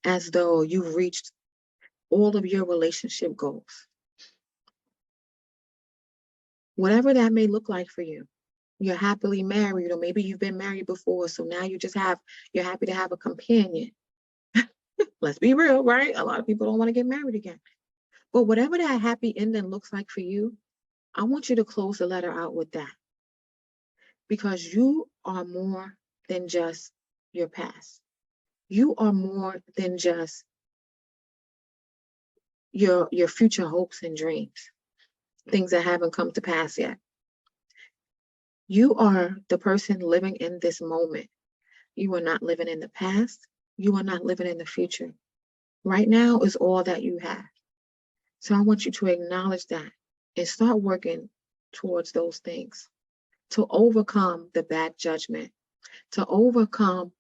as though you've reached all of your relationship goals. Whatever that may look like for you. You're happily married, or maybe you've been married before, so now you're happy to have a companion. Let's be real, right? A lot of people don't want to get married again. But whatever that happy ending looks like for you, I want you to close the letter out with that. Because you are more than just your past. You are more than just your future hopes and dreams, things that haven't come to pass yet. You are the person living in this moment. You are not living in the past. You are not living in the future. Right now is all that you have. So I want you to acknowledge that and start working towards those things to overcome the bad judgment, to overcome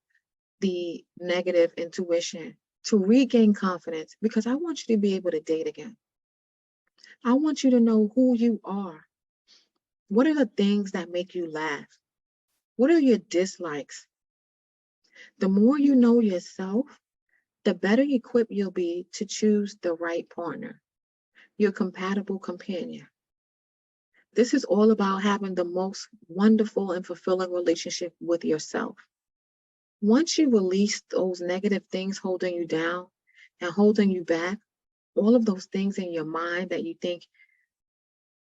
the negative intuition, to regain confidence, because I want you to be able to date again. I want you to know who you are. What are the things that make you laugh? What are your dislikes? The more you know yourself, the better equipped you'll be to choose the right partner, your compatible companion. This is all about having the most wonderful and fulfilling relationship with yourself. Once you release those negative things holding you down and holding you back, all of those things in your mind that you think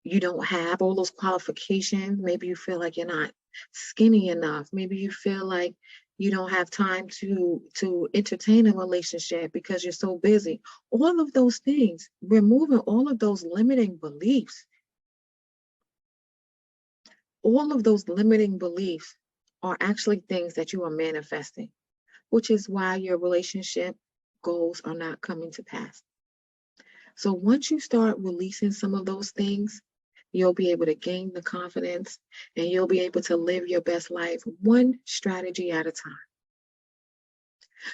you don't have, all those qualifications, maybe you feel like you're not skinny enough, maybe you feel like you don't have time to entertain a relationship because you're so busy. All of those things, removing all of those limiting beliefs, all of those limiting beliefs are actually things that you are manifesting, which is why your relationship goals are not coming to pass. So once you start releasing some of those things, you'll be able to gain the confidence and you'll be able to live your best life one strategy at a time.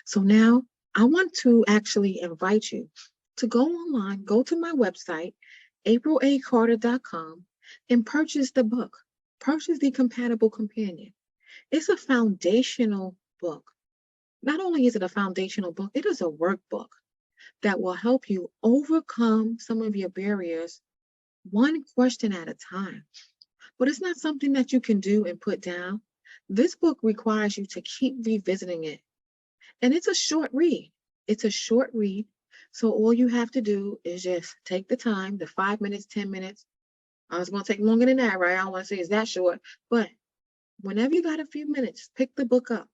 So now I want to actually invite you to go online, go to my website, april.acarter.com, and purchase the book. Purchase The Compatible Companion. It's a foundational book. Not only is it a foundational book, it is a workbook that will help you overcome some of your barriers one question at a time. But it's not something that you can do and put down. This book requires you to keep revisiting it. And it's a short read. It's a short read. So all you have to do is just take the time, the 5 minutes, 10 minutes. I was going to take longer than that, right? I don't want to say it's that short. But whenever you got a few minutes, pick the book up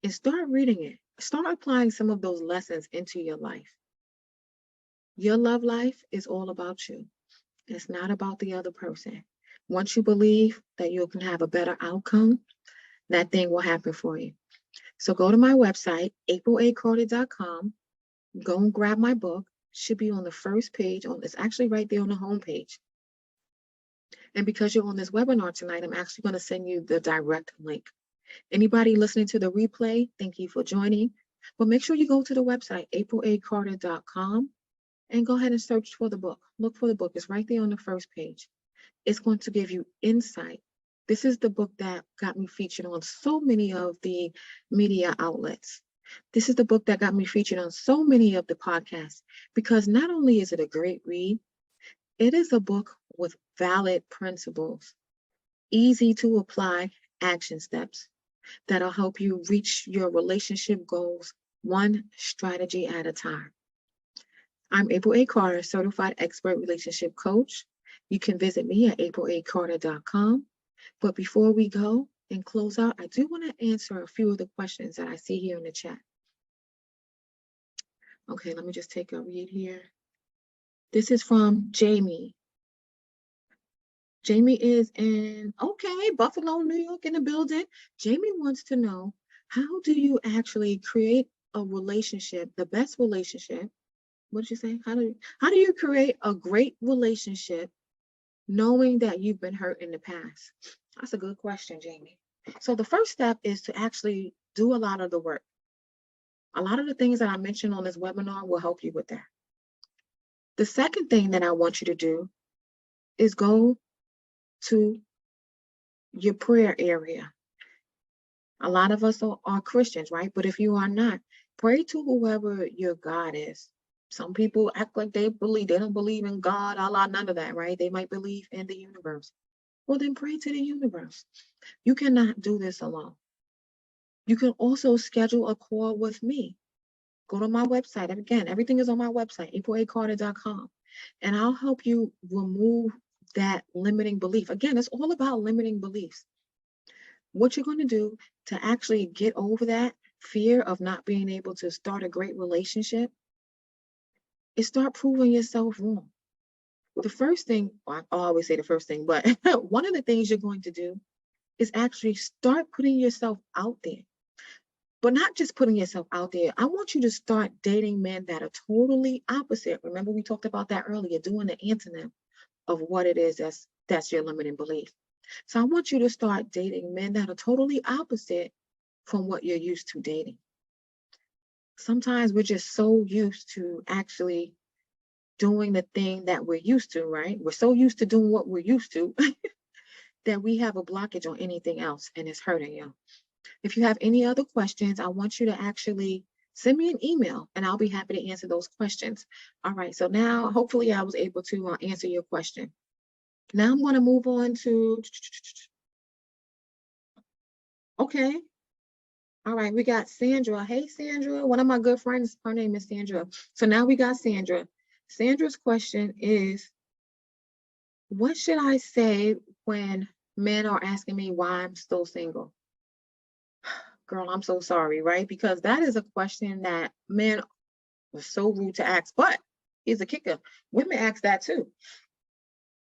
and start reading it. Start applying some of those lessons into your life. Your love life is all about you. It's not about the other person. Once you believe that you can have a better outcome, that thing will happen for you. So go to my website, april.acarter.com. Go and grab my book. Should be on the first page. It's actually right there on the home page. And because you're on this webinar tonight, I'm actually going to send you the direct link. Anybody listening to the replay, thank you for joining. But make sure you go to the website, april.acarter.com, and go ahead and search for the book. Look for the book. It's right there on the first page. It's going to give you insight. This is the book that got me featured on so many of the media outlets. This is the book that got me featured on so many of the podcasts, because not only is it a great read, it is a book with valid principles, easy to apply action steps that'll help you reach your relationship goals one strategy at a time. I'm April A. Carter, certified expert relationship coach. You can visit me at april.acarter.com. But before we go and close out, I do want to answer a few of the questions that I see here in the chat. Okay, let me just take a read here. This is from Jamie. Jamie is in, Buffalo, New York in the building. Jamie wants to know, how do you actually create a relationship, the best relationship? What did you say? How do you create a great relationship knowing that you've been hurt in the past? That's a good question, Jamie. So the first step is to actually do a lot of the work. A lot of the things that I mentioned on this webinar will help you with that. The second thing that I want you to do is go to your prayer area. A lot of us are Christians, right? But if you are not, pray to whoever your God is. Some people act like they don't believe in God, Allah, none of that, right? They might believe in the universe. Well, then pray to the universe. You cannot do this alone. You can also schedule a call with me. Go to my website. And again, everything is on my website, april.acarter.com. And I'll help you remove that limiting belief. Again, it's all about limiting beliefs. What you're going to do to actually get over that fear of not being able to start a great relationship is start proving yourself wrong. The first thing, I always say the first thing, but one of the things you're going to do is actually start putting yourself out there. but not just putting yourself out there. I want you to start dating men that are totally opposite. Remember, we talked about that earlier, doing the antonym of what it is that's your limiting belief. So I want you to start dating men that are totally opposite from what you're used to dating. Sometimes we're just so used to actually doing the thing that we're used to, right? We're so used to doing what we're used to that we have a blockage on anything else, and it's hurting you. If you have any other questions, I want you to actually send me an email and I'll be happy to answer those questions. All right, so now hopefully I was able to answer your question. Now I'm going to move on to, okay. All right, we got Sandra. Hey, Sandra, one of my good friends, her name is Sandra. So now we got Sandra. Sandra's question is, what should I say when men are asking me why I'm still single? Girl, I'm so sorry, right? Because that is a question that men are so rude to ask. But here's a kicker. Women ask that too.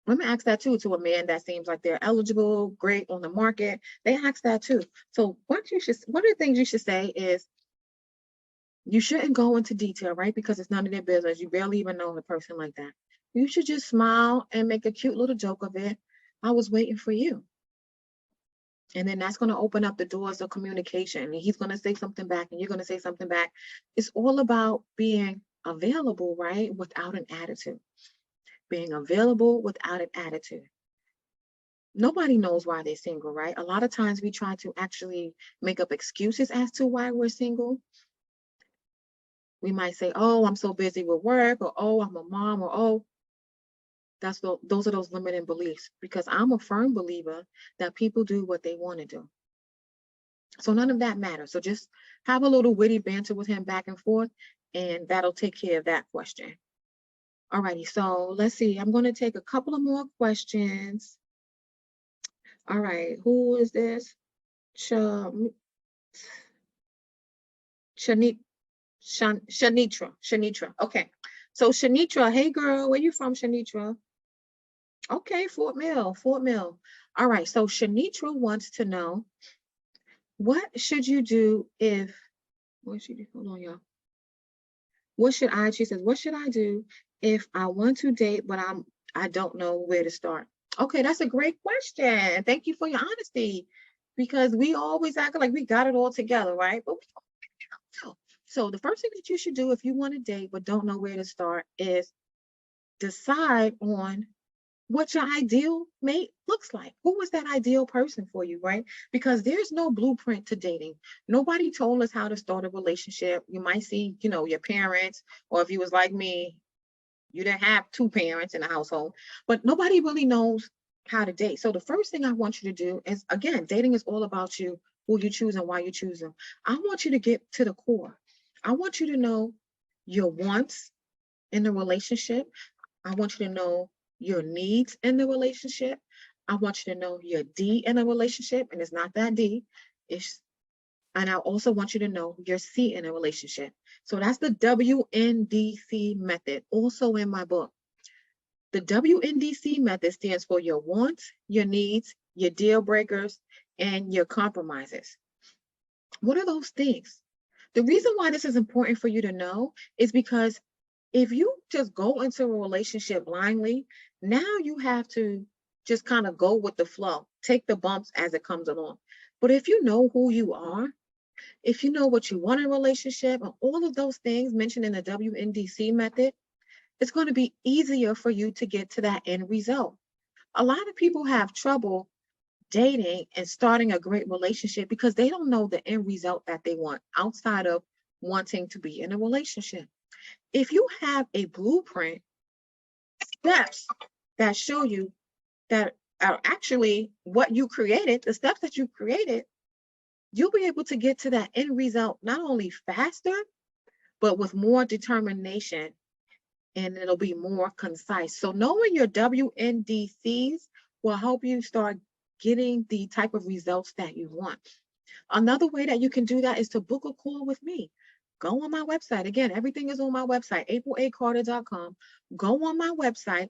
Women ask that too to a man that seems like they're eligible, great on the market. They ask that too. So one of the things you should say is, you shouldn't go into detail, right? Because it's none of their business. You barely even know the person like that. You should just smile and make a cute little joke of it. I was waiting for you. And then that's going to open up the doors of communication. And he's going to say something back and you're going to say something back. It's all about being available, right? Without an attitude. Being available without an attitude. Nobody knows why they're single, right? A lot of times we try to actually make up excuses as to why we're single. We might say, oh, I'm so busy with work, or oh, I'm a mom, or oh, those are those limiting beliefs. Because I'm a firm believer that people do what they want to do. So none of that matters. So just have a little witty banter with him back and forth, and that'll take care of that question. All righty, so let's see. I'm going to take a couple of more questions. All right, who is this? Shanitra. Okay, so Shanitra, hey girl, where you from, Shanitra? Okay, Fort Mill, Fort Mill. All right, so Shanitra wants to know, what should you do if, what should you, hold on, y'all. She says, what should I do if I want to date, but I don't know where to start? Okay, that's a great question. Thank you for your honesty, because we always act like we got it all together, right? But we don't. So the first thing that you should do if you want to date but don't know where to start is decide on what your ideal mate looks like. Who is that ideal person for you, right? Because there's no blueprint to dating. Nobody told us how to start a relationship. You might see, your parents, or if you was like me, you didn't have two parents in the household, but nobody really knows how to date. So the first thing I want you to do is, again, dating is all about you, who you choose and why you choose them. I want you to get to the core. I want you to know your wants in the relationship. I want you to know your needs in the relationship. I want you to know your D in a relationship, and it's not that D. And I also want you to know your C in a relationship. So that's the WNDC method, also in my book. The WNDC method stands for your wants, your needs, your deal breakers, and your compromises. What are those things? The reason why this is important for you to know is because if you just go into a relationship blindly, now you have to just kind of go with the flow, take the bumps as it comes along. But if you know who you are, if you know what you want in a relationship, and all of those things mentioned in the WNDC method, it's going to be easier for you to get to that end result. A lot of people have trouble dating and starting a great relationship because they don't know the end result that they want outside of wanting to be in a relationship. If you have a blueprint, steps that show you that are actually what you created, the steps that you created, you'll be able to get to that end result not only faster, but with more determination, and it'll be more concise. So knowing your WNDCs will help you start getting the type of results that you want. Another way that you can do that is to book a call with me. Go on my website. Again, everything is on my website, april-a-carter.com. Go on my website,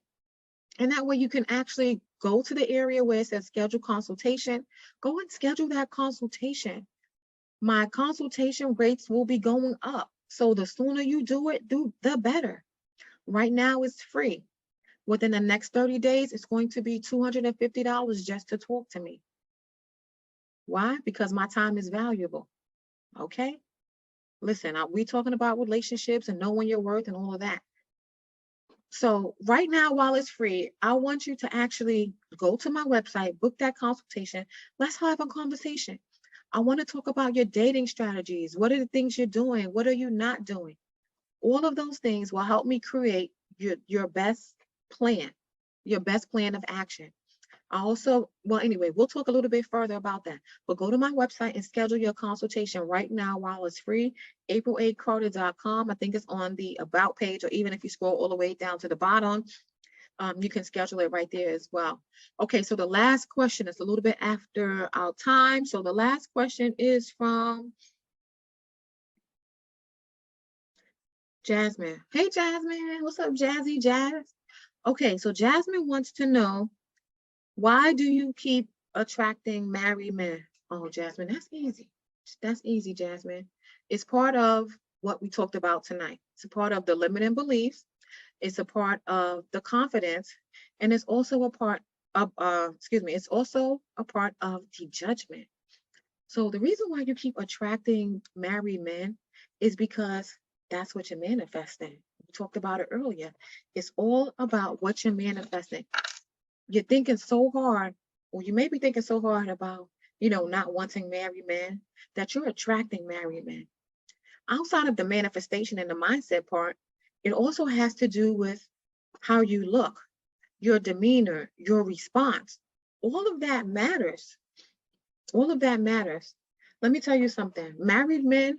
and that way you can actually go to the area where it says schedule consultation. Go and schedule that consultation. my consultation rates will be going up. So the sooner you do it, the better. Right now it's free. Within the next 30 days, it's going to be $250 just to talk to me. Why? Because my time is valuable. Okay? Listen, we talking about relationships and knowing your worth and all of that. So right now, while it's free, I want you to actually go to my website, book that consultation. Let's have a conversation. I want to talk about your dating strategies. What are the things you're doing? What are you not doing? All of those things will help me create your best plan, your best plan of action. Well, anyway, we'll talk a little bit further about that. But go to my website and schedule your consultation right now while it's free. AprilACarter.com. I think it's on the About page, or even if you scroll all the way down to the bottom, you can schedule it right there as well. Okay, so the last question is a little bit after our time. So the last question is from Jasmine. Hey, Jasmine. What's up, Jazzy Jazz? Okay, so Jasmine wants to know, why do you keep attracting married men? Oh, Jasmine, that's easy. That's easy, Jasmine. It's part of what we talked about tonight. It's a part of the limiting beliefs. It's a part of the confidence. And it's also a part of, it's also a part of the judgment. So the reason why you keep attracting married men is because that's what you're manifesting. We talked about it earlier. It's all about what you're manifesting. You're thinking so hard, or you may be thinking so hard about, not wanting married men, that you're attracting married men. Outside of the manifestation and the mindset part, it also has to do with how you look, your demeanor, your response. All of that matters. All of that matters. Let me tell you something. Married men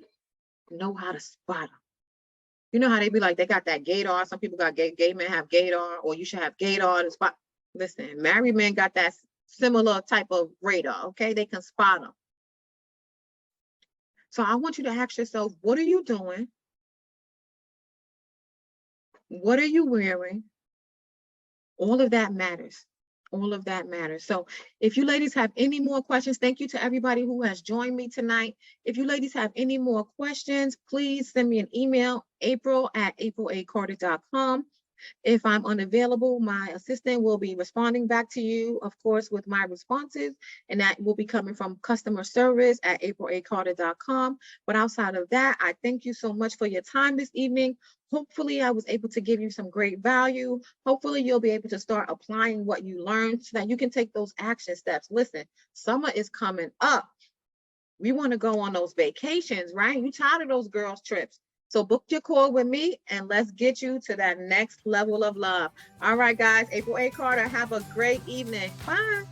know how to spot them. You know how they be like, they got that gaydar. Some people got gay men have gaydar, or you should have gaydar to spot. Listen, married men got that similar type of radar, okay? They can spot them. So I want you to ask yourself, what are you doing? What are you wearing? All of that matters. All of that matters. So if you ladies have any more questions, thank you to everybody who has joined me tonight. If you ladies have any more questions, please send me an email, april@aprilacarter.com. If I'm unavailable, my assistant will be responding back to you, of course, with my responses, and that will be coming from customer service at aprilacarter.com. But outside of that, I thank you so much for your time this evening. Hopefully, I was able to give you some great value. Hopefully, you'll be able to start applying what you learned so that you can take those action steps. Listen, summer is coming up. We want to go on those vacations, right? You tired of those girls' trips. So book your call with me and let's get you to that next level of love. All right, guys, April A. Carter, have a great evening. Bye.